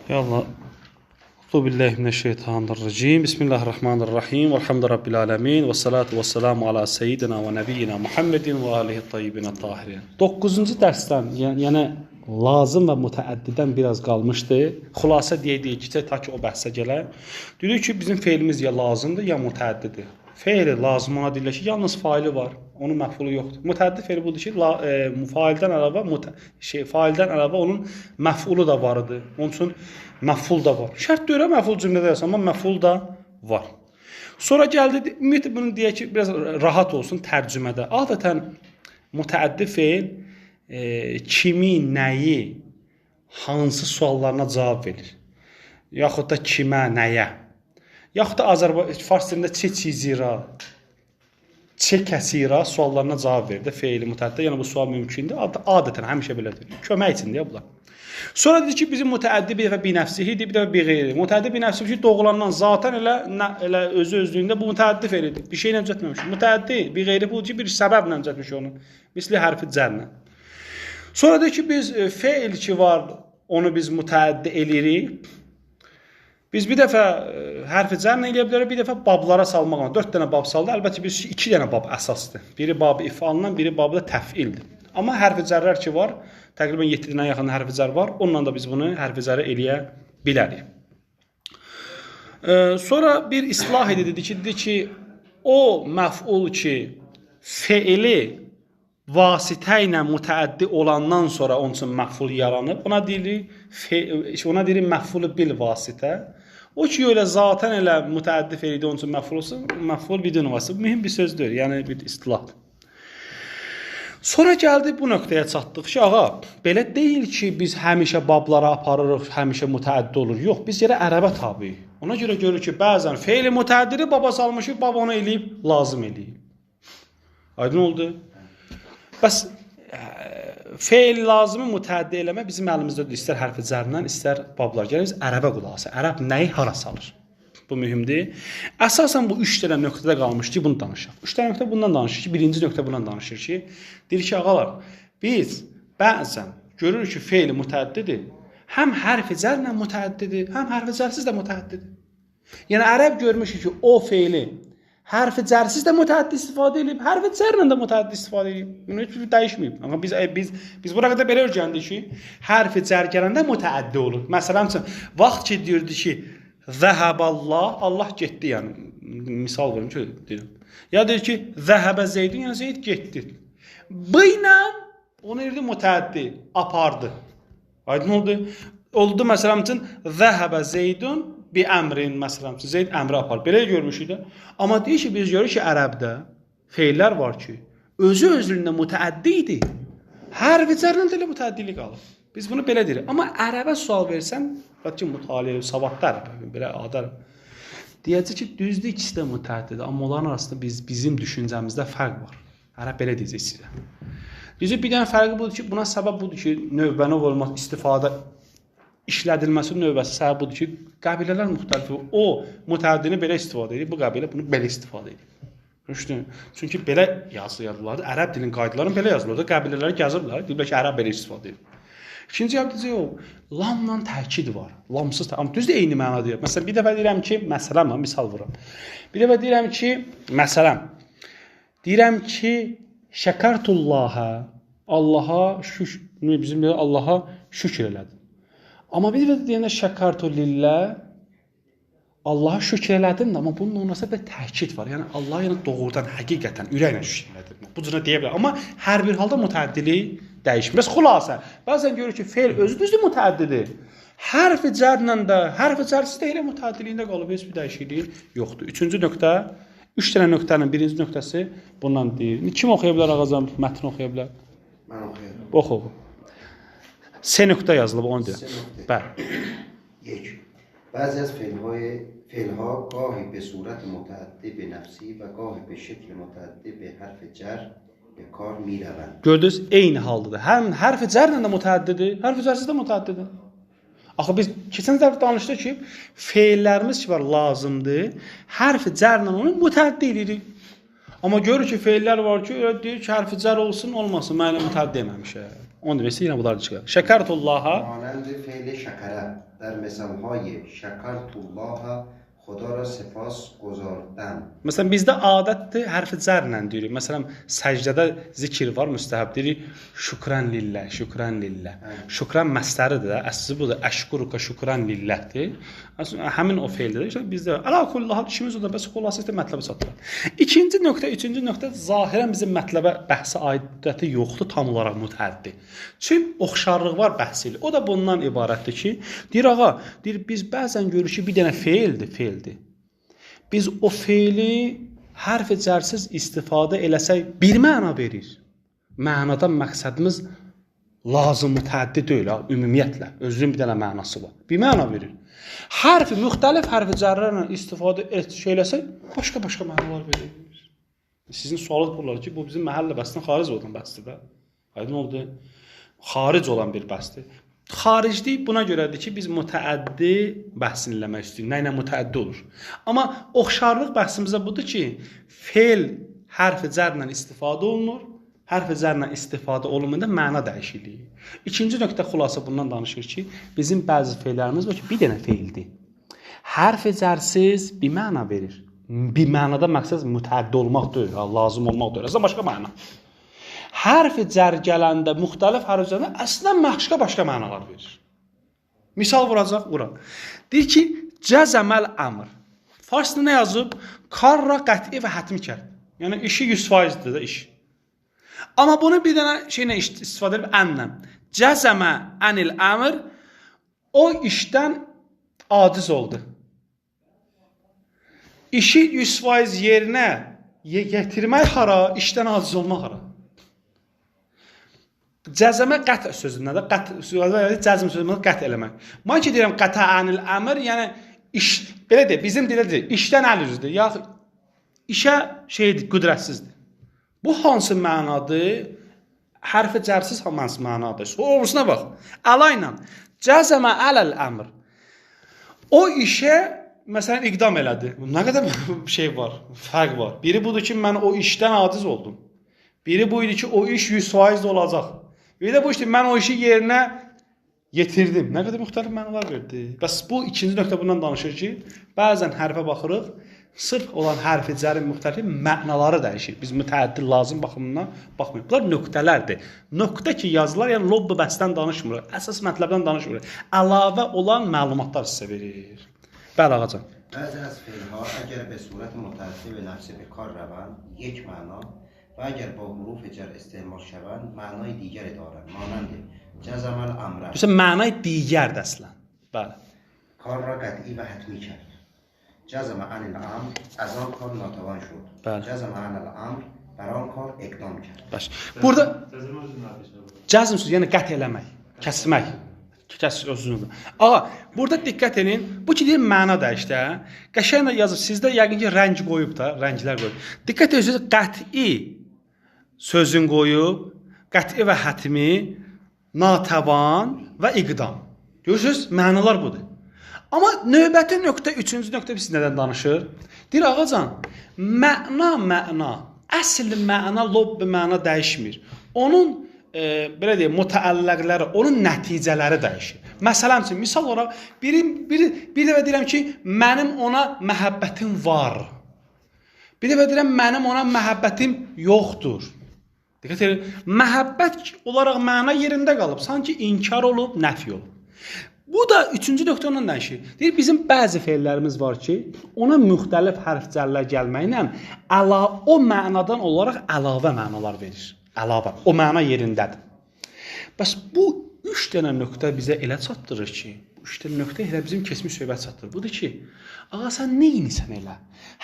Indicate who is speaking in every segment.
Speaker 1: Yallah. Euzubillahimineşşeytanirracim. Bismillahirrahmanirrahim. Velhamdülillahi Rabbil alemin. Ve salatu ve selamu ala seyyidina ve nebiyyina Muhammedin ve alihi tayyibine tahirin. 9-cu dərsdən, yəni lazım və mütəəddidən biraz qalmışdı. Xülasə deyək ki, ta ki o bəhsə gələ. Dedik ki, bizim feilimiz ya lazımdır, ya mütəəddidir. Feili lazımına deyilir ki, yalnız faili var. Onun məfulu yoxdur. Mütəəddid feili budur ki, faildən əlavə onun məfulu da vardır. Onun üçün məful da var. Şərt deyirəm, məful cümlədə yazsam, amma məful da var. Sonra gəldi, ümumiyyətlə bunu deyək ki, biraz rahat olsun tərcümədə. Adətən mütəəddid feil kimi, nəyi, hansı suallarına cavab verir. Yaxud da kimə, nəyə. Yaxud da fars dilində çizira, kəsira suallarına cavab verir də feili mütəəddid. Yəni bu sual mümkündür. Adətən həmişə belədir. Kömək üçün deyə bunlar. Sonra dedi ki, bizim mütəəddid bir dəfə binəfsihidir, bir dəfə bir qeyri. Mütəəddid binəfsihi ki, doğulandan zaten elə özü-özlüyündə bu mütəəddid feilidir. Bir şeylə düzəltməmiş. Mütəəddid bir qeyri budur ki, bir səbəblə düzəltmiş onu. Misli hərfi cərlə. Sonra dedi ki, biz feil ki var, onu biz mütəəddid eləyirik. Biz bir dəfə hərfi cərlə eləyə bilərik, bir dəfə bablara salmaqla. 4 dənə bab saldı. Əlbəttə, 2 dənə bab əsasdır. Biri babı ifalla, biri babı da təfildir. Amma hərfi cərlər ki var, təqribən 7 dənə yaxın hərfi cər var. Onunla da biz bunu hərfi cərə eləyə bilərik. Sonra bir islah dedi ki, o məf'ul ki, feili vasitə ilə mütəəddi olandan sonra onun üçün məf'ul yaranıb. Ona deyirik məf'ul bil vasitə. O ki, elə zaten elə mütəəddi feildə onun üçün məf'ul olsun, məf'ul bidun vasitə. Mühüm bir sözdür, yəni bir istilahdır. Sonra gəldi bu nöqtəyə çatdıq ki, ağa, belə deyil ki, biz həmişə bablara aparırıq, həmişə mütəəddi olur. Yox, biz yerə ərəbə tabiyik. Ona görə görür ki, bəzən feili mütəəddidi baba salmışıq, baba onu eləyib, lazım eləyib. Aydın oldu? Bəs feil lazımı mütəəddi eləmə bizim əlimizdə istər hərfi cərlə, istər bablar gəlir. Biz ərəbə qulaq asır. Ərəb nəyi hara salır? Bu mühümdür. Əsasən bu 3 dənə nöqtədə qalmış ki, bunu danışaq. 3 dənə nöqtə bundan danışır ki, birinci nöqtə bundan danışır ki, deyir ki, ağalar, biz bəzən görürük ki, feil mütəəddidir. Həm hərfi cərlə mütəəddidir, həm hərfi cərsiz də mütəəddidir. Yəni, ərəb görmüşük ki, o feili hərfi cərsiz də mütəəddi istifadə edib, hərfi cərlə də mütəəddi istifadə edib. Bunu heç bir dəyişməyib. Amma biz bura qədər belə öyrəndik ki, hərfi cər gələndə mütəəddi olur. Məsələn üçün, vaxt ki, deyirdi ki, zəhəbəllah, Allah getdi, yəni, misal verim ki, deyirəm. Ya deyir ki, zəhəbə Zeydin, yəni Zeyd getdi. Bu ilə onu erdi mütəəddi, apardı. Aydın oldu. Oldu, məsələn üçün, zəhəbə Zeydun bir əmrin, məsələn üçün, Zeyd əmri apar. Belə görmüşük də. Amma deyir ki, biz görürük ki, ərəbdə feillər var ki, özü-özlüyündə mütəəddi idi. Hərfi cərlə də elə mütəəddilik alır. Biz bunu belə deyirik. Amma ərəbə sual versən, ki, mütaliə, savadda ərəbə, belə adar. Deyəcək ki, düzdür, ikisi də mütəəddidir. Amma onların arasında bizim düşüncəmizdə fərq var. Ərəb belə deyəcək sizə. Deyəcək, bir dənə fərqi budur ki, buna səbəb budur ki, növbənə olmaq, istifadə işlədilməsi növbəsi səbəb budur ki, qəbilələr müxtəlifdir. O, mütəəddini belə istifadə edir, bu qəbilə bunu belə istifadə edir. Çünki belə yazılırlar. Ərəb dilinin qaydalarını belə yazılır. Qəbilələri gəzirlər, deyirlər ki, ərəb belə istifadə edir. İkinci yapdıcı o, lamla təkid var. Lamsız, amma düz də eyni məna deyir. Məsələn, bir dəfə deyirəm ki, məsələn, misal vuram. Bir dəfə deyirəm ki, məsələn, deyirəm ki, şəkartullahə, Allaha şükür elədim. Amma bir dəfə deyəndə şəkartullillə, Allaha şükür elədim, amma bunun olmasa bir təkid var. Yəni, Allah yəni doğrudan, həqiqətən, ürəklə şükür elədim. Bu cürə deyə bilər. Amma hər bir halda mütəəddili dəyişmir. Bəs xülasə, bəzən görür ki, feil özü düzdür mütəəddidir. Hərfi cərlə də, hərfi cərsiz də elə mütəəddiliyində qalıb, heç bir dəyişikliyi yoxdur. Üçüncü nöqtə, 3 dənə nöqtənin birinci nöqtəsi bundan deyir. Kim oxuya bilər ağazam, mətn oxuya bilər?
Speaker 2: Mən oxuyarım.
Speaker 1: Oxu. S nöqtə yazılıb, onu deyir. Bəli.
Speaker 2: یک. بعضی از فعلها گاهی به صورت متعدی به نفسی و گاهی به شکل متعدی به حرف جر به کار می روند.
Speaker 1: Gördünüz, eyni haldadır. Həm hərfi cərlə də mütəəddidir, hərfi cərsiz də mütəəddidir. Axı biz keçən dəfə danışdıq ki, feillərimiz ki var lazımdır, hərfi cərlə onu mütəəddi edirik. Amma görür ki, feillər var ki, deyir ki, hərfi cər olsun, olmasın, mən elə mütəəddi deməmişəm. Onu demək istəyirəm, bunlar çıxır. Şəkərtullaha
Speaker 2: مانند فعل شکره در مثالهای شکرت الله خدا را سپاس گذاردم.
Speaker 1: Məsələn bizdə adətdir, hərfi cərlə deyirik. Məsələn səcdədə zikr var, müstəhəb deyirik. Şükran lillah, şükran lillah. Şükran məsdəridir də, əsli budur. Əşkuruka şükran lillahdir. Aslında həmin o feildir. İşte bizdə ala kullah işimiz o da bəs xülasədə mətləbə çatdırır. İkinci nöqtə, üçüncü nöqtə zahirən bizim mətləbə bəhsə aidiyyəti yoxdur, tam olaraq mütəhəddi. Çünki oxşarlıq var bəhsi ilə. O da bundan ibarətdir ki, deyir ağa, deyir biz bəzən görürük ki, bir dənə feildir. Biz o feili hərf cərsiz istifadə eləsək bir məna verir. Mənadan məqsədimiz lazım mütəəddi deyil, ümumiyyətlə. Özünün bir dənə mənası var. Bir məna verir. Müxtəlif hərf cərlərlə istifadə eləsək başqa mənalar verir. Sizin sualınız bunlar ki, bu bizim məhəllə bəhsindən xaric olan bəhsdir də. Aydın oldu? Xaric olan bir bəhsdir. Xariclik buna görədir ki, biz mütəəddi bəhsini eləmək istəyirik. Nə ilə mütəəddi olur? Amma oxşarlıq bəhsimizdə budur ki, feil hərf cərlə istifadə olunur. Hərf cərlə istifadə olunmanda məna dəyişikliyi. İkinci nöqtə xülasə bundan danışır ki, bizim bəzi feillərimiz var ki, bir dənə feildir. Hərf cərsiz bir məna verir. Bir mənada məqsəd mütəəddi olmaq deyil, lazım olmaq deyil. Əslən başqa məna. Hərf cər gələndə, müxtəlif hərf cərləndə əslən başqa mənalar verir. Misal vuracaq, vura. Deyir ki, cəzəməl əmr. Farsda nə yazıb? Karra qəti və hətmi kərd. Yəni, işi 100%dir də iş. Amma bunu bir dənə şeylə istifadə edib ənlə. Cəzəmə ənil əmr o işdən aciz oldu. İşi 100% yerinə yetirmək hara, işdən aciz olmaq hara. Cəzəmə qət sözündədir. Cəzm sözündə qət eləmək. Mən ki deyirəm qətə anil əmr, yəni iş belə deyir, bizim dilədir. İşdən əl üzüdür. Ya işə şeydir, qüdrətsizdir. Bu hansı mənadır? Hərfi cərsiz hansı mənadır? Oğrusuna bax. Əlayla cəzəmə ələl əmr. O işə məsələn iqdam elədi. Nə qədər şey var, fərq var. Biri budur ki, mən o işdən aciz oldum. Biri buydu ki, o iş 100% olacaq. Bir də bu işte mən o işi yerinə yetirdim. Nə qədər müxtəlif mənalar verdi. Bəs bu ikinci nöqtə bundan danışır ki, bəzən hərfə baxırıq, sırf olan hərfi cərin müxtəlif mənaları dəyişir. Biz mütəəddil lazım baxımından baxmırıq. Bunlar nöqtələrdir. Nöqtə ki yazılar, yəni lobby bəsdən danışmır. Əsas mətləbdən danışmır. Əlavə olan məlumatlar sizə verir. Bəli ağacan.
Speaker 2: بعضی از فعل‌ها اگر به صورت متعدی به نفس به کار روند یک معنا و اگر با حروف جر استعمال شوند معنای دیگری دارند مانند جزم الامر
Speaker 1: Düşünün mənay digərdir əslən. Bəli.
Speaker 2: کار را قطعی و حتمی کرد جزم عن الامر از آن کار ناتوان شد
Speaker 1: بله.
Speaker 2: جزم عن الامر بر آن کار اقدام کرد.
Speaker 1: Baş. Burada cəzm sözü yəni qət eləmək, kəsmək. Kəs özünüzü. Ağa, burada diqqət edin. Bu ki deyir məna dəyişdi. Qəşənglə yazıb. Sizdə yəqin ki rəng qoyub da, rənglər qoyub. Diqqət edirsiniz, qəti sözün qoyub, qəti və hətmi, natəvan və iqdam. Görürsünüz, mənalar budur. Amma növbəti nöqtə, üçüncü nöqtə biz nədən danışır? Deyir ağacan, məna, əsl məna, lobbi məna dəyişmir. Onun belə deyək, mütəəlləqləri, onun nəticələri dəyişir. Məsələn üçün, misal olaraq, bir dəfə deyirəm ki, mənim ona məhəbbətim var. Bir dəfə deyirəm, mənim ona məhəbbətim yoxdur. Diqqət edin, məhəbbət olaraq məna yerində qalıb, sanki inkar olub, nəfi olub. Bu da üçüncü nöqtə ondan dəyişir. Deyir, bizim bəzi feillərimiz var ki, ona müxtəlif hərfcərlər gəlməklə o mənadan olaraq əlavə mənalar verir. Əlavə, o məna yerindədir. Bəs bu üç dənə nöqtə bizə elə çatdırır ki, bu üç dənə nöqtə elə bizim keçmiş söhbət çatdırır. Budur ki, ağa sən nə edirsən elə?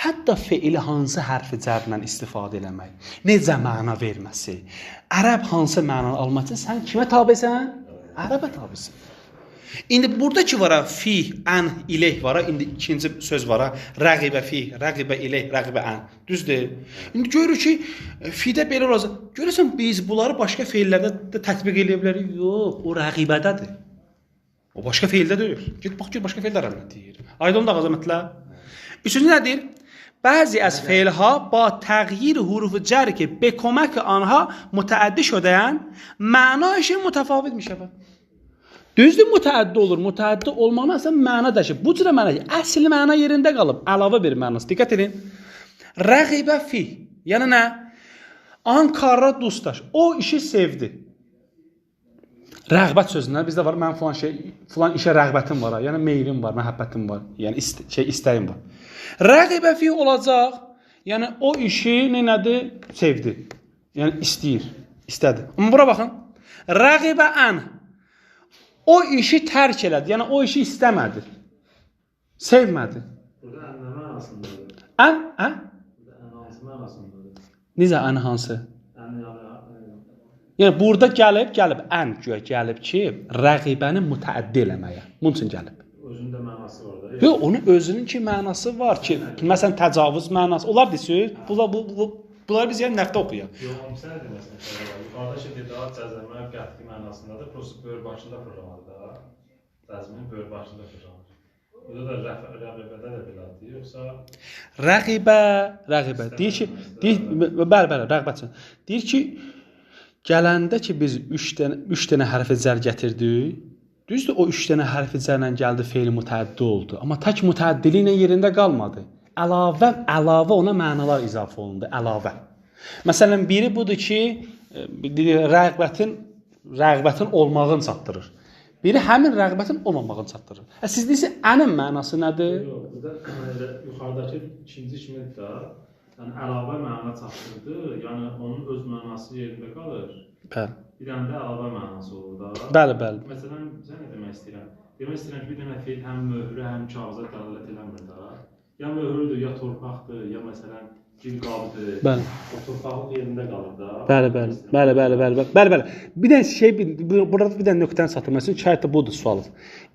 Speaker 1: Hətta feili hansı hərfi cərlə istifadə eləmək, necə məna verməsi, ərəb hansı mənanı almaq üçün sən kimə tabesən? Ərəbə tabesən. İndi buradakı var, fi, ən, ileyh var, indi ikinci söz var, rəqibə fi, rəqibə ileyh, rəqibə ən. Düzdür? İndi görürük ki, fidə belə olacaq. Görürsən, biz bunları başqa feillərdə də tətbiq edə bilərik. Yox, o rəqibədədir. O başqa feildə deyil. Get bax, gör, başqa feillər əlbət deyir. Aydın da ağzəmətlə. Üçüncü nədir? بعضی از فعلها با تغییر حروف جر که به کمک آنها متعدی شده‌اند معنایش متفاوت می‌شود. Düzdür mütəəddi olur. Mütəəddi olmanın əslən məna dəyişir. Bu cür məna, əsl məna yerində qalıb, əlavə bir mənası. Diqqət edin. Rəğibə fi. Yəni nə? Ankara Dustaş. O işi sevdi. Rəğbət sözündən bizdə var. Mən falan işə rəğbətim var. Yəni meylim var, məhəbbətim var. Yəni istəyim var. Rəğibə fi olacaq. Yəni o işi nədir? Sevdi. Yəni istəyir, istədi. Amma bura baxın. Rəğibə ən. O işi tərk elədi. Yəni o işi istəmədi. Sevmədi.
Speaker 3: Burada ən nə mənasındadır?
Speaker 1: Ən?
Speaker 3: Burada ən hansı mənasındadır?
Speaker 1: Necə ən hansı?
Speaker 3: Ən
Speaker 1: Yəni burada gəlib ən güya gəlib ki, rəqibəni mütəəddi eləməyə. Bunun üçün gəlib.
Speaker 3: Özündə mənası var da.
Speaker 1: Yox, onun özünün ki mənası var ki, məsələn təcavüz mənası. Onlar desir, bunlar biz yəni nəqdə oxuyaq.
Speaker 3: Yox, sən deməsən. Yuxarıda şey daha cəzmə qəti mənasındadır. Prosta böyür başında fırlanır da. Cəzmin böyür başında fırlanır. Burada da rəqibədə də belədir, yoxsa
Speaker 1: Rəqibə deyir ki, bəli, rəğbət. Deyir ki, gələndə ki biz 3 dənə hərfi cər gətirdik. Düzdür, o 3 dənə hərfi cərlə gəldi, feil mütəəddi oldu. Amma tək mütəəddiliyi ilə yerində qalmadı. Əlavə ona mənalar izafə olundu, əlavə. Məsələn, biri budur ki, rəğbətin olmağını çatdırır. Biri həmin rəğbətin olmamağını çatdırır. Siz deyirsiniz, ənin mənası nədir?
Speaker 3: yox, burada yuxarıdakı ikinci kimi də yəni əlavə məna çatdırdı, yəni onun öz mənası yerində qalır.
Speaker 1: Bəli.
Speaker 3: Bir dənə də əlavə mənası olur da.
Speaker 1: Bəli.
Speaker 3: Məsələn, sən nə demək istəyirəm? Demək istəyirəm ki, bir dənə feil həm möhrə, həm kağıza dəlalət eləmir də. Ya möhrüdür, ya torpaqdır, ya məsələn gil qabıdır.
Speaker 1: Bəli.
Speaker 3: O torpaqlıq yerində qalır da.
Speaker 1: Bəli. Bir dənə şey, burada bir dənə nöqtəni satılmasın. Şayət də budur sualınız.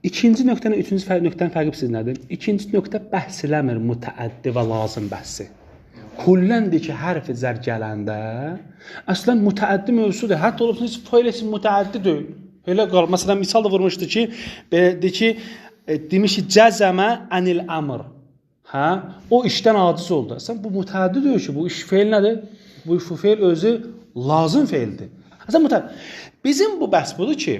Speaker 1: İkinci nöqtə ilə üçüncü nöqtənin fərqi siz nədir? İkinci nöqtə bəhs eləmir mütəəddi və lazım bəhsi. Kulləndir ki, hərf zər gələndə əslən mütəəddi mövzusudur. Hətta olubsunuz failəsi mütəəddi deyil. Elə qal. Məsələn, misal da vurmuşdu ki, demiş ki, cəzəmə anil əmr. Hə? O işdən aciz oldu. Əslən bu mütəəddi deyil ki, bu iş feil nədir? Bu feil özü lazım feildir. Əslən mütəəddi. Bizim bu bəhs budur ki,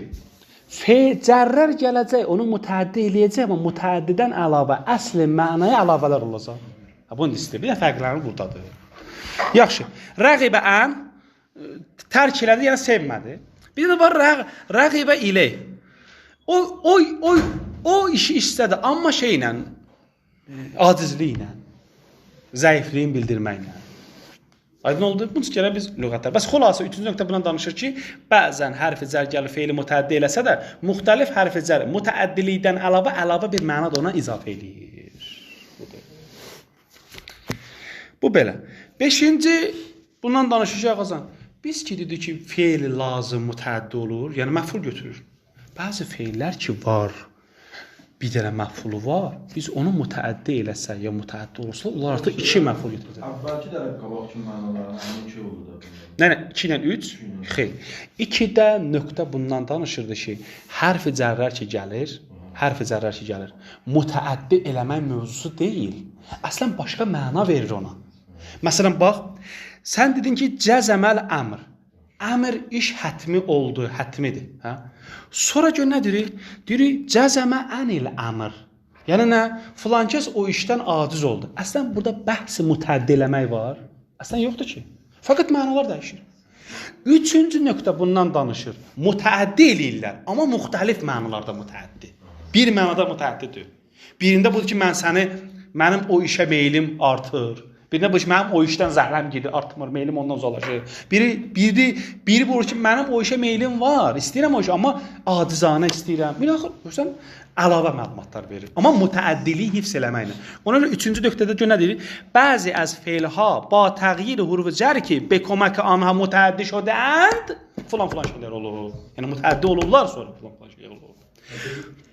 Speaker 1: cərrər gələcək, onu mütəəddi eləyəcək, amma mütəəddidən əlavə əsl mənaya əlavələr olacaq. Bunu istəyir. Bir də fərqləri buradadır. Yaxşı. Rəqibə ən tərk elədi, yəni sevmədi. Bir də var rəqibə ilə. O işi istədi, amma şeylə, acizliklə, zəifliyin bildirməklə. Aydın oldu? Bunun üçün gələ biz lüğətlər. Bəs xülasə 3-cü nöqtə bundan danışır ki, bəzən hərf-i cər gəlir feili mütəəddi eləsə də, müxtəlif hərf-i cər mütəəddilikdən əlavə bir məna da ona izafə eləyir. Bu belə. 5-ci bundan danışacaq azan. Biz ki dedik ki, feil lazım mütəəddi olur, yəni məful götürür. Bəzi feillər ki var, bir dənə məfulu var, biz onu mütəəddi eləsək ya mütəəddi olursa, onlar artıq 2 məful götürəcək.
Speaker 4: Əvvəlki də qabaq kimi mənalarına 2 oldu da.
Speaker 1: Nə, 2 ilə 3? Xeyr. 2-də nöqtə bundan danışırdı ki, hərf-i cərrər ki gəlir, mütəəddi eləmək mövzusu deyil. Əslən başqa məna verir ona. Məsələn, bax, sən dedin ki, cəzəməl əmr. Əmr iş hətmi oldu, hətmidir. Hə? Sonra gör nə deyirik? Deyirik, cəzəmə ənil əmr. Yəni nə? Filan kəs o işdən aciz oldu. Əslən, burada bəhs-i mütəəddi eləmək var. Əslən, yoxdur ki. Fəqət mənalar dəyişir. 3-cü nöqtə bundan danışır. Mütəəddi eləyirlər, amma müxtəlif mənalarda mütəəddi. Bir mənada mütəəddidir. Birində budur ki, mənim o işə meylim artır. Birində bu ki, mənim o işdən zəhləm gedir, artmır, meylim ondan uzaqlaşır. Biri bu ki, mənim o işə meylim var, istəyirəm o işə, amma acizanə istəyirəm. Bir axır, görürsən, əlavə məlumatlar verir. Amma mütəəddiliyi hifz eləməklə. Ona görə 3-cü nöqtədə gör nə deyir? Bəzi az feilha ba təğyir huruf cər ki, be komək anha mütəəddi şudənd, falan şeylər olur. Yəni mütəəddi olurlar, sonra falan şeylər olur.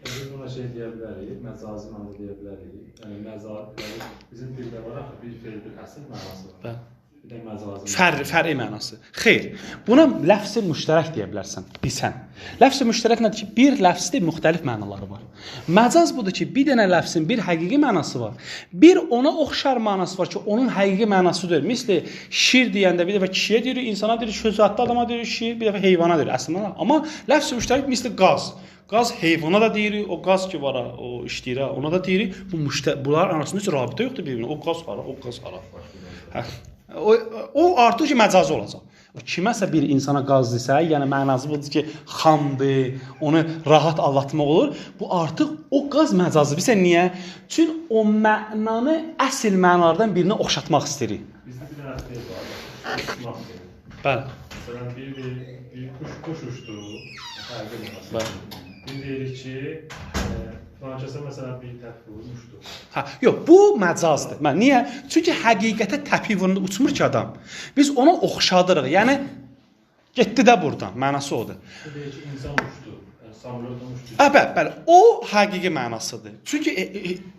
Speaker 3: Biz buna şey deyə bilərik, məcazi məna deyə bilərik. Yəni məcazi bizim dildə var axı bir feilin əsl mənası var. Bir də məcazın.
Speaker 1: Fərqi mənası. Xeyr. Buna ləfz-i müştərək deyə bilərsən. Bilsən. Ləfz-i müştərək nədir ki, bir ləfzdə müxtəlif mənaları var. Məcaz budur ki, bir dənə ləfzin bir həqiqi mənası var. Bir ona oxşar mənası var ki, onun həqiqi mənasıdır. Misli şir deyəndə bir dəfə kişiyə deyirik, insana deyirik, sözatlı adama deyirik şir, bir dəfə heyvana deyirik. Əslində amma ləfz-i müştərək misli qaz. Qaz heyvana da deyirik, o qaz ki var, o işləyir, ona da deyirik. Bunlar arasında heç rabitə yoxdur bir-birinə. O qaz hara, o qaz hara. Hə. O artıq ki məcazi olacaq. Kiməsə bir insana qaz desə, yəni mənası budur ki, xamdır, onu rahat aldatmaq olur. Bu artıq o qaz məcazi. Bilirsən niyə? Çünki o mənanı əsl mənalardan birinə oxşatmaq istəyir.
Speaker 3: Bizdə bir dənə şey var. Uçmaq deyil.
Speaker 1: Bəli.
Speaker 3: Məsələn, bir quş uçdu. Fərqi olmaz.
Speaker 1: Bəli.
Speaker 3: Bir deyirik ki, filankəsə məsələn bir təpi vurmuşdu.
Speaker 1: Hə, yox, bu məcazdır. Niyə? Çünki həqiqətə təpi vurunda uçmur ki adam. Biz ona oxşadırıq. Yəni getdi də burdan. Mənası odur.
Speaker 3: Deyir ki, insan uçdu. Samolyotdan uçdu.
Speaker 1: Bəli, o həqiqi mənasıdır. Çünki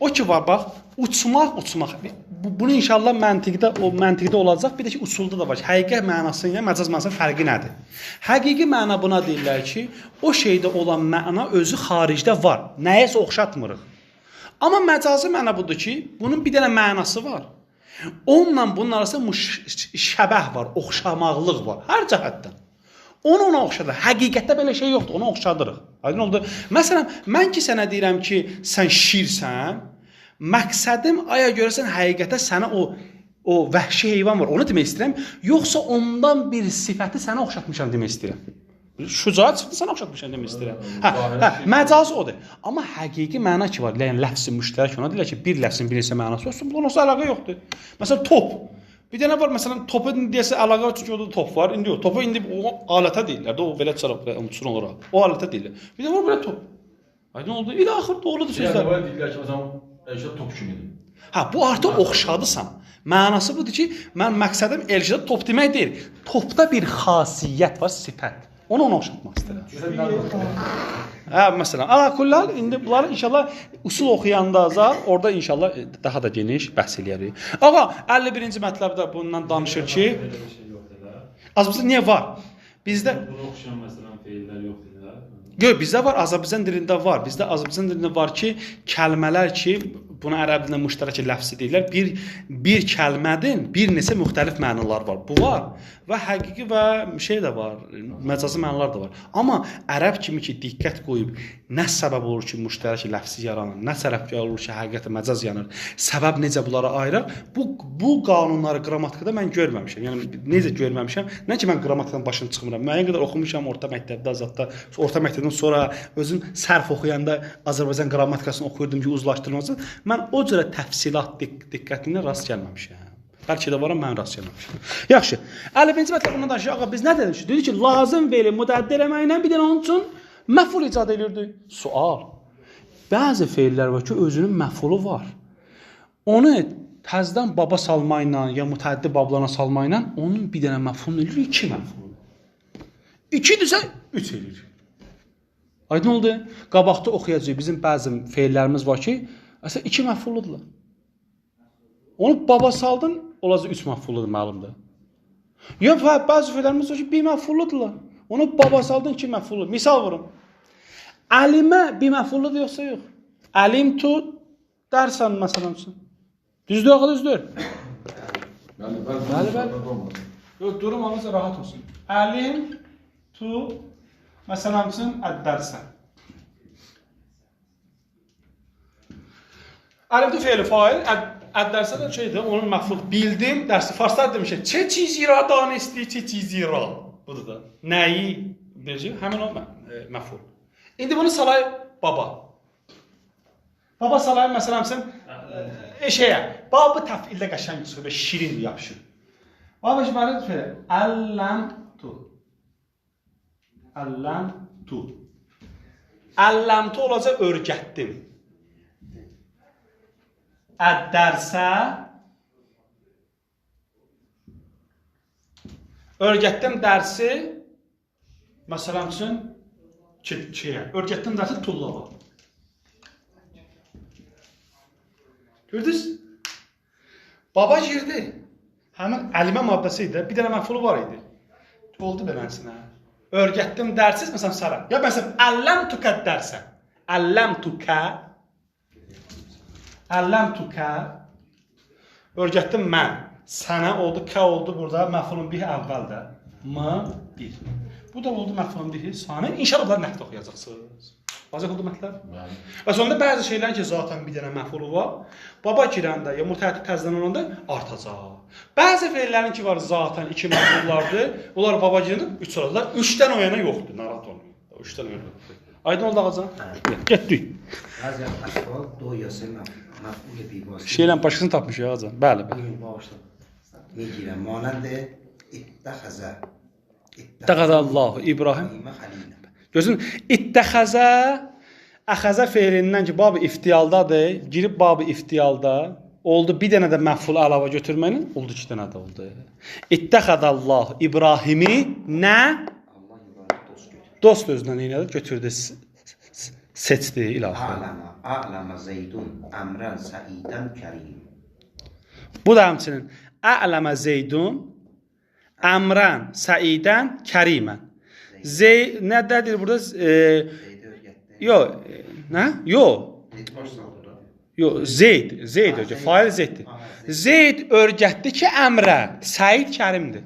Speaker 1: o ki var, bax, uçmaq. Bunu inşallah məntiqdə olacaq. Bir də ki, usulda da var. Həqiqi mənasının, yəni məcaz mənasının fərqi nədir? Həqiqi məna buna deyirlər ki, o şeydə olan məna özü xaricdə var. Nəyəsə oxşatmırıq. Amma məcazi məna budur ki, bunun bir dənə mənası var. Onunla bunun arasında şəbəh var, oxşamaqlıq var. Hər cəhətdən. Ona oxşadır. Həqiqətdə belə şey yoxdur, ona oxşadırıq. Aydın oldu? Məsələn, mən ki sənə deyirəm ki, sən şirsən, məqsədim aya görəsən həqiqətə sənə o vəhşi heyvan var, onu demək istəyirəm, yoxsa ondan bir sifəti sənə oxşatmışam demək istəyirəm. Şücaət sifəti sənə oxşatmışam demək istəyirəm. Məcaz odur. Amma həqiqi məna ki var, yəni ləfz-i müştərək ona deyirlər ki, bir ləfzin bir neçə mənası olsun, bunun olsa əlaqə yoxdur. Məsələn, top. Bir dənə var, məsələn, topu deyəsə əlaqə var, çünki orada top var. İndi yox, topu indi o alətə deyirlər də, o belə çıxaraq, uçsun olaraq. O alətə deyirlər. Bir dənə var belə top. Aydın oldu. İlə axır doğrudur sözlər.
Speaker 4: Yəni, var deyirlər ki, o zaman top kimidir.
Speaker 1: Hə, bu artıq oxşadısan. Mənası budur ki, mən məqsədim elçidə top demək deyil. Topda bir xasiyyət var, sifət. Onu oxşatmaq istəyirəm. Hə, məsələn, kullal indi bunları inşallah usul oxuyanda orada inşallah daha da geniş bəhs eləyərik. Ağa, 51-ci mətləbdə bundan danışır ki,
Speaker 3: Belə bir şey yoxdur da.
Speaker 1: Azərbaycan niyə var? Bizdə
Speaker 3: Buna oxşayan məsələn feillər yoxdur da.
Speaker 1: yox, bizdə var, Azərbaycan dilində var. Bizdə Azərbaycan dilində var ki, kəlmələr ki, buna ərəb dilində müştərək ləfzi deyirlər. Bir kəlmədən bir neçə müxtəlif mənalar var. Bu var və həqiqi və şey də var, məcazi mənalar da var. Amma ərəb kimi ki, diqqət qoyub nə səbəb olur ki, müştərək ləfzi yaranır, nə səbəb olur ki, həqiqətən məcaz yanır, səbəb necə bunları ayıraq, bu qanunları qrammatikada mən görməmişəm. Yəni necə görməmişəm? Nə ki mən qrammatikadan başım çıxmıram. Müəyyən qədər oxumuşam orta məktəbdə, zətdə, orta məktəbdən sonra özüm sərf oxuyanda Azərbaycan qrammatikasını oxuyurdum ki, uzlaşdırılması. Mən o cürə təfsilat diqqətinə rast gəlməmişəm. Bəlkə də varam, mən rast gəlməmişəm. Yaxşı. 51-ci mətləb bundan danışaq. Ağa biz nə dedik? Dedi ki, lazım veli müdəddə eləməklə bir dənə onun üçün məful icad edirdi. Sual. Bəzi feillər var ki, özünün məfulu var. Onu təzdən baba salmayla ya mütəəddi bablarına salmayla onun bir dənə məfulunu eləyir, 2 məful. 2-dirsə 3 eləyir. Aydın oldu? Qabaqda oxuyacağıq. Bizim bəzi feillərimiz var ki, əslində 2 məfulludur. Onu baba saldın, olacaq 3 məfulludur məlumdur. Yox, bəzi feillərimiz var ki, 1 məfulludur. Onu baba saldın 2 məfulludur. Misal vurum. Əlimə 1 məfulludur yoxsa yox? Əlim tu dərsən məsələn üçün. Düzdür, ağa düzdür. Bəli. Yox, durum olmasa rahat olsun. Əlim tu məsələn üçün əddərsən. Əlim tu feili fail, əddərsən də şeydir, onun məful bildim, dərsi farslar demişək. Çe çizi ra danisti, çe çizi ra. Budur da. Nəyi biləcək? Həmin o məful. İndi bunu salay baba. Baba salay məsələn şeyə, babı təfildə qəşəng çıxır və şirin yapışır. Baba şiməli feil. Ələm tu. Ələm tu. Ələm tu olacaq örgətdim. Əddərsə örgətdim dərsi məsələn üçün örgətdim dərsi tullava. Gördünüz? Baba girdi. Həmin əlimə maddəsi idi. Bir dənə məfulu var idi. Oldu beləsinə. Öyrətdim dərsiz məsələn sara. Ya məsələn əlləmtukə dərsə. Əlləmtukə öyrətdim mən. Sənə oldu, kə oldu burada. Məfulun bihi əvvəldə. M1. Bu da oldu məfulun bihi sani. İnşallah bunları nəqd oxuyacaqsınız. Azıq oldu mətləb?
Speaker 4: Bəli.
Speaker 1: Və sonunda bəzi şeylərin ki, zaten bir dənə məfulu var. Baba girəndə ya mütəəddid təzdən olanda artacaq. Bəzi feillərin ki var zaten iki məfullardır. Onlar baba girəndə 3 olacaq. 3-dən o yana yoxdur. Narahat olmayın. 3-dən o yana yoxdur. Aydın oldu ağacan? Getdik.
Speaker 2: بعضی از اشکال دو یا سه مفعول بی‌واسطه
Speaker 1: Şeylərin başqasını tapmış ya ağacan. Bəli, bəli.
Speaker 2: این باشد میگیرن مانند اتخذ
Speaker 1: İttəxəzəllahu İbrahim.
Speaker 2: خلیل
Speaker 1: Gözün ittəxəzə əxəzə feilindən ki, bab-ı iftiyaldadır. Girib bab-ı iftiyalda oldu bir dənə də məful əlavə götürməklə oldu 2 dənə də oldu. İttəxədəllahu İbrahimi nə?
Speaker 2: Allah ibaret dost götür.
Speaker 1: Dost özünə neynədir? Götürdü, seçdi ilahi.
Speaker 2: A'lama zeydun amran sa'idan kerim.
Speaker 1: Bu da həmçinin A'ləmə Zeydun Əmrən Səidən Kərimən. Nədədir burada?
Speaker 2: Zeyd öğretti.
Speaker 1: Yox, nə? Yox.
Speaker 2: Zeyd başına oldu.
Speaker 1: Yox, Zeyd öyrətdi. Fail Zeyddir. Zeyd öyrətdi ki, Əmrə, Səid Kərimdir.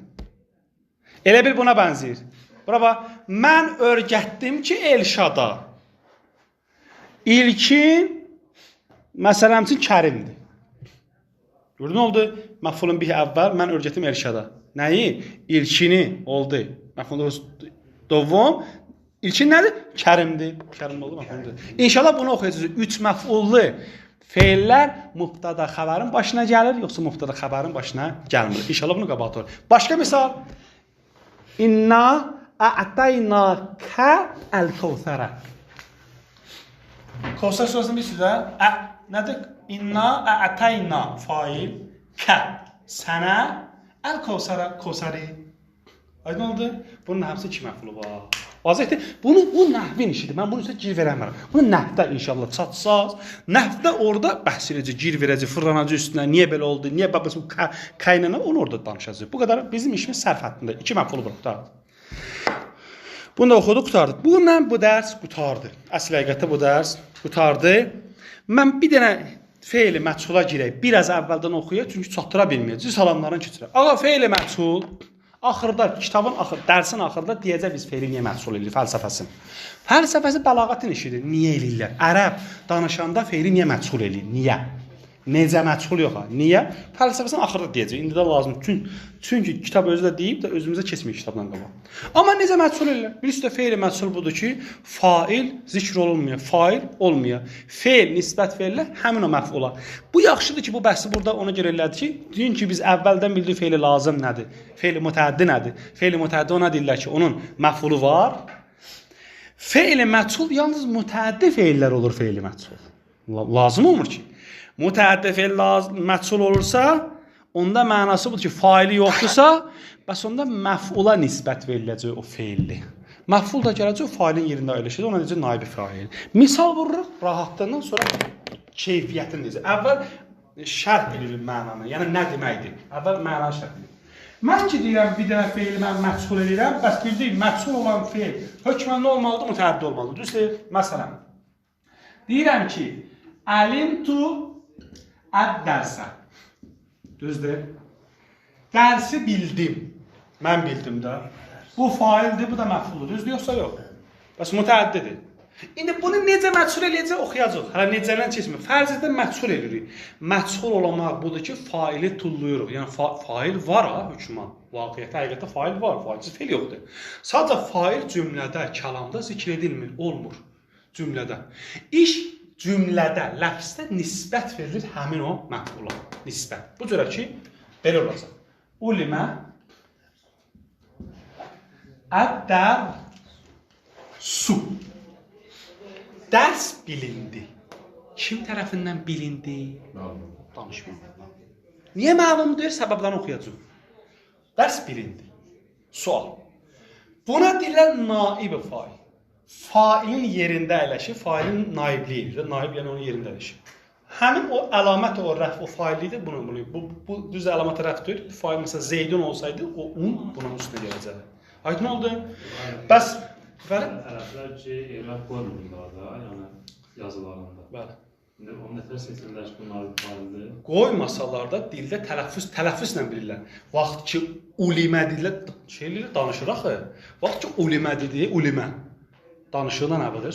Speaker 1: Elə bil buna bənzəyir. Bura bax, mən öyrətdim ki, Elşada. İlkin məsələn üçün Kərimdir. Gördün oldu? Məfulun bihi əvvəl mən öyrətdim Elşada. Nəyi? İlkini oldu. Məfulun dovam. İlkin nədir? Kərimdir. Kərim oldu məfuldur. İnşallah bunu oxuyacağız. 3 məfullu feillər mübtəda xəbərin başına gəlir, yoxsa mübtəda xəbərin başına gəlmir. İnşallah bunu qabaqdır. Başqa misal. İnna a'taynaka el-kevsara. Kevsar surəsinin bir sözü nədir? İnna a'tayna fail ka sənə el-kevsara kevsari. Aydın oldu? Bunun hamısı 2 məfulu var. Vaziyətdir. Bu nəhvin işidir. Mən bunun üstə gir verəmərəm. Bunu nəhvdə inşallah çatsaz. Nəhvdə orada bəhs edəcək, gir verəcək, fırlanacaq üstünə. Niyə belə oldu? Niyə babası qaynana onu orada danışacaq. Bu qədər bizim işimiz sərf haqqında. 2 məfulu var. Bunu da oxuduq, qurtardıq. Bununla bu dərs qurtardı. Əsl həqiqətdə bu dərs qurtardı. Mən bir dənə feili məchula girək. Biraz əvvəldən oxuyaq, çünki çatdıra bilməyəcək. Salamların keçirək. Ağa feili məchul axırda, kitabın dərsin axırda deyəcək biz feili niyə məchul edirik, fəlsəfəsini. Fəlsəfəsi bəlağətin işidir. Niyə eləyirlər? Ərəb danışanda feili niyə məchul eləyir? Niyə? Necə məchul yox ha? Niyə? Fəlsəfəsini axırda deyəcək. İndi də lazım. Çünki kitab özü də deyib də özümüzə keçmir kitabdan qabaq. Amma necə məchul eləyirlər? Birisi də feili məchul budur ki, fail zikr olunmuyor, fail olmuyor. Feil, nisbət feillər həmin o məfula. Bu yaxşıdır ki, bu bəhsi burada ona görə elədi ki, deyin ki, biz əvvəldən bildik feili lazım nədir? Feili mütəəddi nədir? Feili mütəəddi ona deyirlər ki, onun məfulu var. Feili məchul yalnız mütəəddi feillər olur feili məchul. Lazım olmur ki. Mütəəddi feil məchul olursa, onda mənası budur ki, faili yoxdursa, bəs onda məfula nisbət veriləcək o feilli. Məful da gələcək o failin yerində əyləşəcək, ona necə naib fail. Misal vururuq, rahatlığından sonra keyfiyyətini necə. Əvvəl şərh edirik mənanı, yəni nə deməkdir? Əvvəl mənanı şərh edirik. Mən ki deyirəm, bir dənə feili mən məchul edirəm, bəs bildik, məchul olan feil hökmən nə olmalıdır? Mütəəddi olmalıdır. Düzdür? Məsələn, deyirəm ki, əlimtu əd-dərsə. Düzdür? Dərsi bildim. Mən bildim də. Bu faildir, bu da məfuldur. Düzdür, yoxsa yox? Bəs mütəəddidir. İndi bunu necə məchul eləyəcək, oxuyacaq. Hələ necədən keçmir. Fərz edən məchul eləyirik. Məchul olmaq budur ki, faili tulluyuruq. Yəni, fail var ha, hökman. Vaqiyyətdə, həqiqətdə fail var. Failsiz feil yoxdur. Sadəcə fail cümlədə, kəlamda zikr edilmir, olmur. Cümlədə. İş cümlədə, ləfzdə nisbət verilir həmin o məfula. Nisbət. Bu cürə ki, belə olacaq. Ulimə əd-dərsu. Dərs bilindi. Kim tərəfindən bilindi? Danışmam. Niyə məlumdur? Səbəbdən oxuyacaq. Dərs bilindi. Sual. Buna deyirlər naib fail. Failin yerində əyləşir, failin naibliyi. Naib yəni onun yerində əyləşir. Həmin o əlamət o rəf o faillidir bunu. Bu düz əlamət rəf deyil. Bu fail məsələn Zeydun olsaydı o un bunun üstünə gələcəkdi. Aydın oldu? Bəs bəli.
Speaker 3: Ərəblər ki, evraq qoymurlar da, yəni yazılarında.
Speaker 1: Bəli.
Speaker 3: İndi o nətər seçirlər ki, bunlar faildir?
Speaker 1: Qoymasalar da dildə tələffüzlə bilirlər. Vaxt ki ulimə deyirlər, danışır axı. Vaxt ki ulimə dediyi ulimə. Danışığına nə bilir?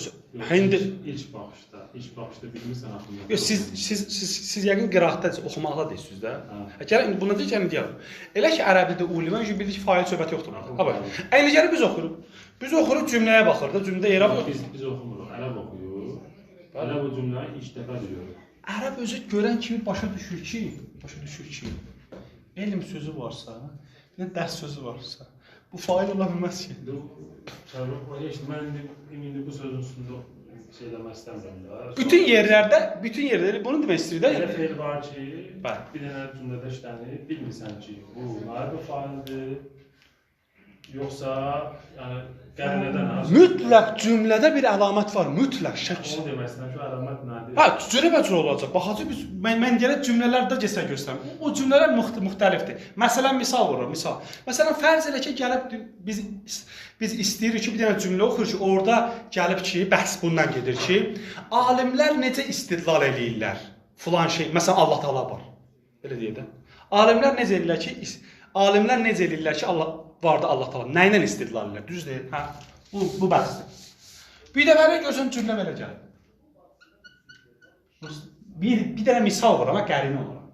Speaker 1: İndi
Speaker 3: ilk baxışda bilmirsən axı.
Speaker 1: Yox, siz yəqin qiraətdə oxumaqla deyirsiniz də. Gəl indi buna deyəcəm deyirəm. Elə ki ərəbidə ulimə bildik ki, fail söhbəti yoxdur burada. Ha bax. Əyni gəlir biz oxuruq. Biz oxuruq cümləyə baxır da, cümlədə ərəb
Speaker 3: biz oxumuruq, ərəb oxuyuruq. Ərəb o cümləni ilk dəfə deyirik.
Speaker 1: Ərəb özü görən kimi başa düşür ki, elm sözü varsa, nə dərs sözü varsa, bu fail ola bilməz ki.
Speaker 3: Mən indi bu sözün üstündə şey demək istəmirəm da.
Speaker 1: Bütün yerlərdə bunu demək istəyir də.
Speaker 3: Elə feil var ki, bir dənə cümlədə işlənir, bilmirsən ki, bu naib faildir, yoxsa yəni qərinədən az.
Speaker 1: Mütləq cümlədə bir əlamət var, mütləq şək.
Speaker 3: Onu demək istəyirəm ki, əlamət nədir?
Speaker 1: Ha, cürə-bəcür olacaq. Baxacaq biz mən gəlib cümlələrdə gəsə göstərim. O cümlələr müxtəlifdir. Məsələn, misal vururam, misal. Məsələn, fərz elə ki, gəlib biz istəyirik ki, bir dənə cümlə oxuyur ki, orada gəlib ki, bəhs bundan gedir ki, alimlər necə istidlal eləyirlər? Filan şey, məsələn, Allah Taala var. Belə deyək də. Alimlər necə eləyirlər ki, Allah vardı Allah Taala. Nə ilə istidlal edirlər? Düz deyil. Hə. Bu bəhsdir. Bir də belə görsən cümlə belə gəlir. Bir dənə misal var, amma qərinə olaraq.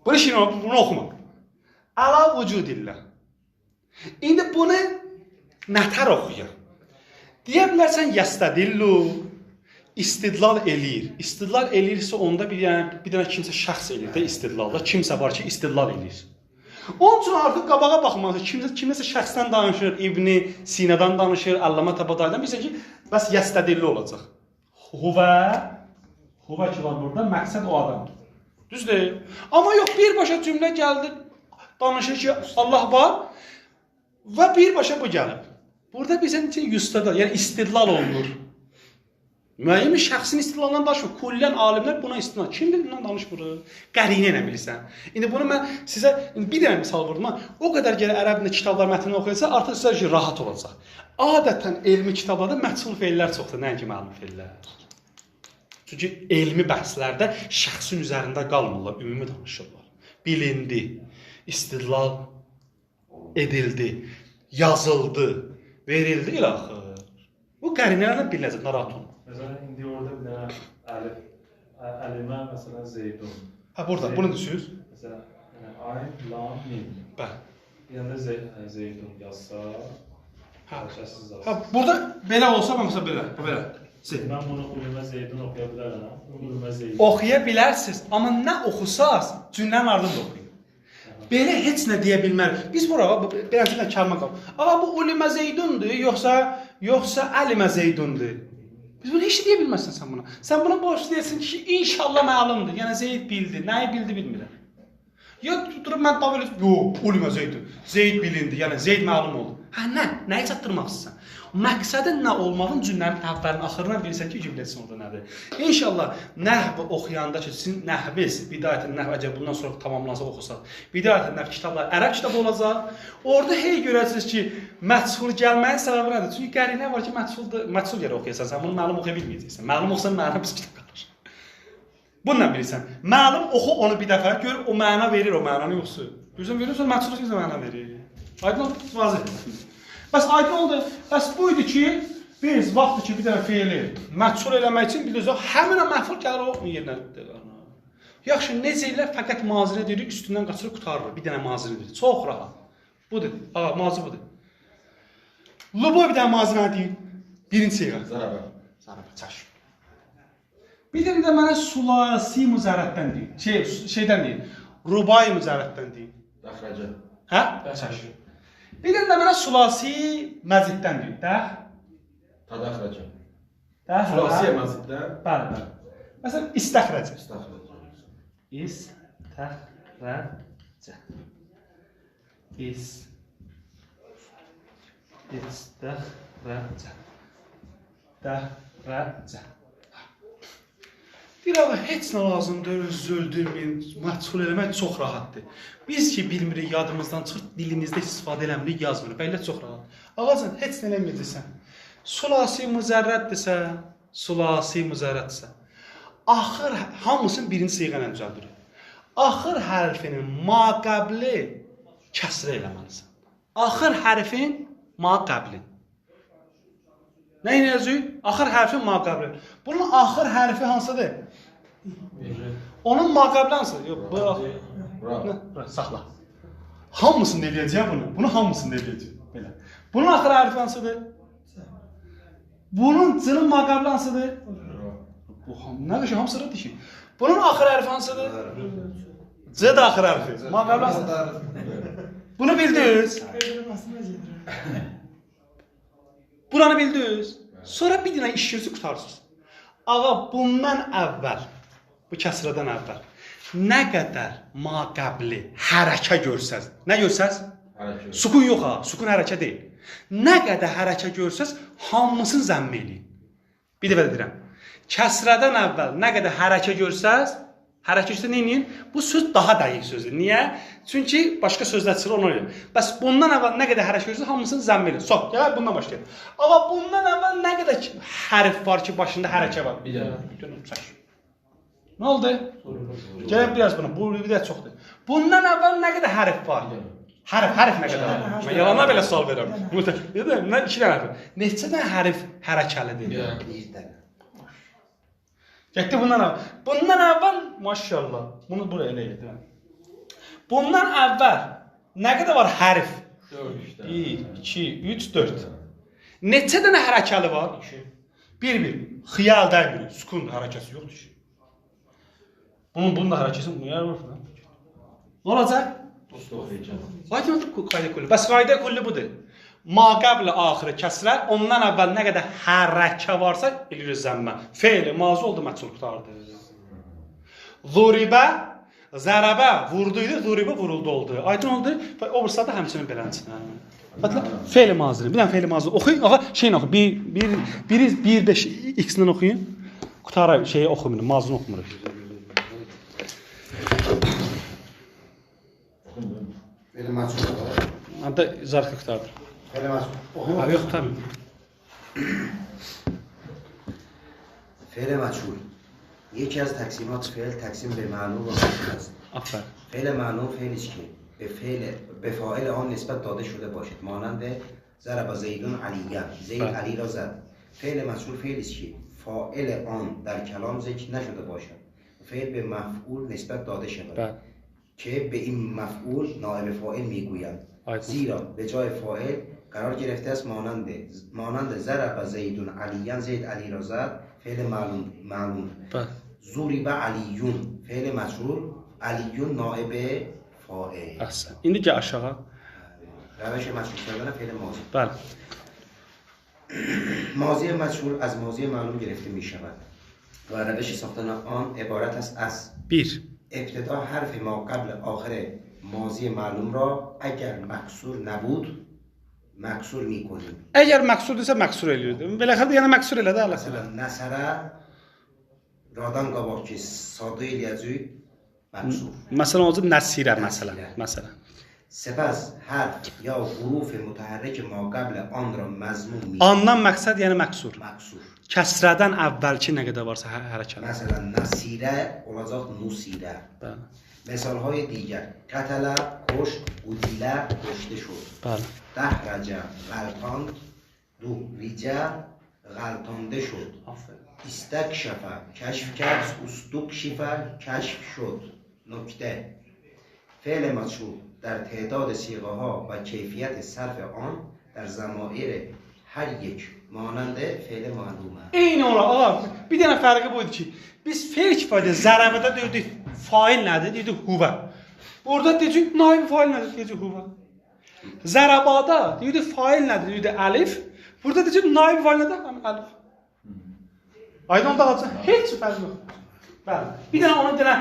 Speaker 1: Bunu oxuma. Əla vücudillah. İndi bunu nətər oxuyur? Deyə bilərsən yəstədillu, istidlal eləyir. İstidlal eləyirsə onda bir dənə kimsə şəxs eləyir də istidlalda. Kimsə var ki, istidlal eləyir. Onun üçün artıq qabağa baxmaq, kiməsə şəxsdən danışır, İbn Sinədən danışır, Allamə Təbədaidən bilirsən ki, bəs yəstədillu olacaq. Huvə ki var burada, məqsəd o adamdır. Düzdür? Amma yox, birbaşa cümlə gəldi, danışır ki, Allah var və birbaşa bu gəlib. Burada bizim için yüstədal, yəni istidlal olunur. Müəyyən bir şəxsin istidlalından danışmır. Kullən alimlər buna istidlal. Kim bundan danışmır? Qərinə ilə bilirsən. İndi bunu mən sizə bir dənə misal vurdum. O qədər gələ ərəbində kitablar mətnini oxuyacaq, artıq sizə ki, rahat olacaq. Adətən elmi kitablarda məchul feillər çoxdur, nəinki məlum feillər. Çünki elmi bəhslərdə şəxsin üzərində qalmırlar, ümumi danışırlar. Bilindi, istidlal edildi, yazıldı, verildi ilə axır. Bu qərinələrlə bilinəcək, narahat olun.
Speaker 3: Məsələn, indi orada bir dənə əlimə, məsələn, Zeydun.
Speaker 1: Ha, burada, bunu düşünürsünüz?
Speaker 3: Məsələn, ayn, lam, mim.
Speaker 1: Bəli.
Speaker 3: Bir dənə Zeydun yazsa, şəsiz yazsa.
Speaker 1: Ha, burada belə olsa, məsələn, belə.
Speaker 3: Mən bunu ulumə Zeydun oxuya bilərəm. Ulumə Zeydun.
Speaker 1: Oxuya bilərsiniz, amma nə oxusaz, cümlənin ardında oxuyun. Belə heç nə deyə bilmərik. Biz bura beləncədən kəlmə qalır. Ağa bu ulimə Zeydundur, yoxsa əlimə Zeydundur. Biz bunu heç deyə bilməzsən sən buna. Sən buna borç deyirsən ki, inşallah məlumdur. Yəni Zeyd bildi, nəyi bildi bilmirəm. Ya durub mən davam edirəm, yox, ulimə Zeydun. Zeyd bilindi, yəni Zeyd məlum oldu. Hə, nəyi çatdırmaqsın? Məqsədin nə olmağın cümlənin əvvəlin axırına bilirsən ki, bilirsən orada nədir. İnşallah nəhv oxuyanda ki, sizin nəhviz, bidayətin nəhv əgər bundan sonra tamamlansa oxusaq, bidayətin nəhv kitabları ərəb kitabı olacaq. Orada görəcəksiniz ki, məchul gəlməyin səbəbi nədir? Çünki qərinə var ki, məchul yerə oxuyasan, sən bunu məlum oxuya bilməyəcəksən. Məlum olsan məna biz kitab qalır. Bununla bilirsən. Məlum oxu onu bir dəfə, gör o məna verir, o mənanı yoxsa. Görürsən, verirsən, məchul kimsə məna verir. Aydın vaziyət. Bəs aydın oldu. Bəs buydu ki, biz vaxtı ki, bir dənə feili məchul eləmək üçün bilirsək, həmin o məful gəlir o yerinə deyirlər. Yaxşı, necə ilə fəqət mazini deyirik, üstündən qaçırıb qutarır. Bir dənə mazini deyirik. Çox rahat. Budur. Ağa, mazi budur. Luboy bir dənə mazini deyin. Birinci seyğə. Zarabə. Çaş. Bir də mənə sulasi müzərətdən deyin. Şeydən deyin. Rubai müzərətdən deyin.
Speaker 4: Dəxrəcə.
Speaker 1: Hə? Çaş. Bir də mənə sulasi məziddən deyin.
Speaker 4: Tadaxrəcə.
Speaker 1: Sulasi
Speaker 4: məziddən?
Speaker 1: Bəli. Məsələn, istəxrəcə.
Speaker 4: İstəxrəcə.
Speaker 1: İstəxrəcə. İstəxrəcə. Bir ağa heç nə lazımdır, özünüzü öldürməyin, məchul eləmək çox rahatdır. Biz ki bilmirik, yadımızdan çıxır, dilimizdə istifadə eləmirik, yazmırıq. Belə çox rahat. Ağacan heç nə eləməyəcəksən. Sulasi müzərrəddirsə, axır hamısını birinci siyğə ilə düzəldir. Axır hərfinin maqabli kəsrə eləməlisən. Axır hərfin maqabli. Nə yazıyor? Axır hərfin maqabli. Bunun axır hərfi hansıdır? Onun maqabli hansıdır? Yox, bu
Speaker 4: Bravo.
Speaker 1: saxla. Hamısını eləyəcəm bunu. Bunu hamısını eləyəcəm. Belə. Bunun axır hərfi hansıdır? Bunun c-nin maqabli hansıdır? Bu nə qəşəng hamısını deyir. Bunun axır hərfi hansıdır? C də axır hərfi. Maqabli hansıdır? Bunu bildiniz? Buranı bildiniz? Sonra bir dənə işinizi qutarsınız. Ağa, bundan əvvəl, bu kəsrədən əvvəl nə qədər maqabli hərəkə görsəz, nə görsəz?
Speaker 4: Hərəkə.
Speaker 1: Sukun yox ha, sukun hərəkə deyil. Nə qədər hərəkə görsəz, hamısını zəmm eləyin. Bir dəfə deyirəm. Kəsrədən əvvəl nə qədər hərəkə görsəz, hərəkə görsəz nə eləyin? Bu söz daha dəqiq sözdür. Niyə? Çünki başqa sözlər çıxır ona görə. Bəs bundan əvvəl nə qədər hərəkə görsəz, hamısını zəmm eləyin. Soq, gəl bundan başlayaq. Ağa, bundan əvvəl nə qədər hərf var ki, başında hərəkə var?
Speaker 4: Bir dənə.
Speaker 1: Nə oldu? Gəlin biraz buna, bu bir də çoxdur. Bundan əvvəl nə qədər hərf var? Hərf nə qədər var? Mən yalana belə sual verirəm. Dedim, nə 2 dənə hərf. Neçə dənə hərf hərəkəlidir?
Speaker 2: Bir dənə.
Speaker 1: Getdi bundan əvvəl. Bundan əvvəl maşallah. Bunu buraya elə gedirəm. Bundan əvvəl nə qədər var hərf?
Speaker 4: 4
Speaker 1: 1, 2, 3, 4. Neçə dənə hərəkəli var? 1. Xiyal dəymir. Sukun hərəkəsi yoxdur ki. Bunun da hərəkəsi bu yer var falan. Nə olacaq?
Speaker 4: Usta oxuyacaq.
Speaker 1: Lakin qayda kulli. Bəs qayda kulli budur. Ma qabla axirə kəsrə, ondan əvvəl nə qədər hərəkə varsa eləyirik zəmmə. Fe'li mazi oldu, məchul qutardı. Zuribə, zərəbə vurduydu, zuribə vuruldu oldu. Aydın oldu? Və o bursada həmçinin beləncə. Bax, fe'li mazini. Bir dənə fe'li mazini oxuyun. Ağa, şeyini oxuyun. 1-5 x-dən oxuyun. Qutara şeyi oxuyun, mazini oxumuruq.
Speaker 2: Fe'l meçhul var.
Speaker 1: Anda zarfı qutardır.
Speaker 2: Fe'l meçhul.
Speaker 1: Abi yox, tabii.
Speaker 2: فعل مجهول یکی از تقسیمات فعل تقسیم به معلوم و مجهول است.
Speaker 1: Aferin.
Speaker 2: فعل معلوم فعلی است که به فاعل آن نسبت داده شده باشد. مانند ضرب زیدون علیه. زید علی را زد. فعل مجهول فعلی است که فاعل آن در کلام ذکر نشده باشد. فعل به مفعول نسبت داده شود. که به این مفعول نائب فاعل میگویند. زیرا به جای فاعل قرار گرفته است مانند ضرب زیدون علیان زید علی را زد فعل معلوم ضرب علیون فعل مجهول علیون نائب فاعل.
Speaker 1: Ahsen. İndi gəl aşağı.
Speaker 2: روش مجهول کردن فعل ماضی.
Speaker 1: Bəli.
Speaker 2: ماضی مجهول از ماضی معلوم گرفته می شود و روش ساختن آن عبارت است از
Speaker 1: 1.
Speaker 2: ابتدا حرف ما قبل آخر ماضی معلوم را اگر مکسور نبود مکسور می کنیم.
Speaker 1: Əgər məqsuddirsə məqsur eləyirdi. Beləxədə yəni məqsur elədi Allah
Speaker 2: مثلا
Speaker 1: sizə.
Speaker 2: نصره رادان قبا که ساده الیازوی مکسور.
Speaker 1: Məsələn olacaq nəsirə məsələn.
Speaker 2: سپس حرف یا حروف متحرک ما قبل آن را مضموم می
Speaker 1: Andan məqsəd yəni məqsur.
Speaker 2: مکسور.
Speaker 1: Kəsrədən əvvəlki nə qədər varsa hərəkət.
Speaker 2: مثلا نصیره olacaq نصیره.
Speaker 1: Bəli.
Speaker 2: مثال های دیگر قتل کشت قتیله کشته شد.
Speaker 1: Bəli.
Speaker 2: دحرج غلطاند دوریجه غلطانده شد. استکشف کشف کرد استکشف کشف شد. نکته فعل مجهول در تعداد صیغه ها و کیفیت صرف آن در ضمایر هر یک مانند فعل معلوم است.
Speaker 1: Eyni olar. Ağa, bir dənə fərqi bu idi ki, biz fe'l kifayədə zərəbədə deyirdik fail nədir? Deyirdik huvə. Burada deyirdik naib fail nədir? Deyirdik huvə. Zərəbada deyirdik fail nədir? Deyirdik əlif. Burada deyirdik naib fail nədir? Əlif. Aydın dağıtsa heç fərq yox. Bəli. Bir dənə onun bir dənə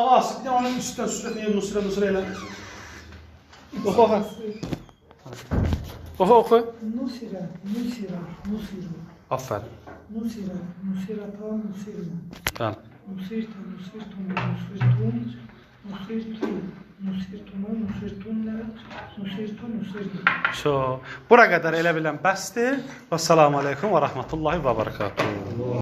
Speaker 1: ağası, bir dənə onun üstdən sürətlə nusrə elə. Oxu, oxu. Oxu, oxu.
Speaker 5: Nusira, nusira, nusiru.
Speaker 1: Aferin.
Speaker 5: Nusira, nusirata, nusiru.
Speaker 1: Tamam.
Speaker 5: Nusirta, nusirtum, nusirtum. Nusirtu, nusirtuma, nusirtunla. Nusirtu, nusirtu.
Speaker 1: Bura qədər elə bilən bəsdir. Və salamu aleykum və rəhmətullahi və barakatuhu.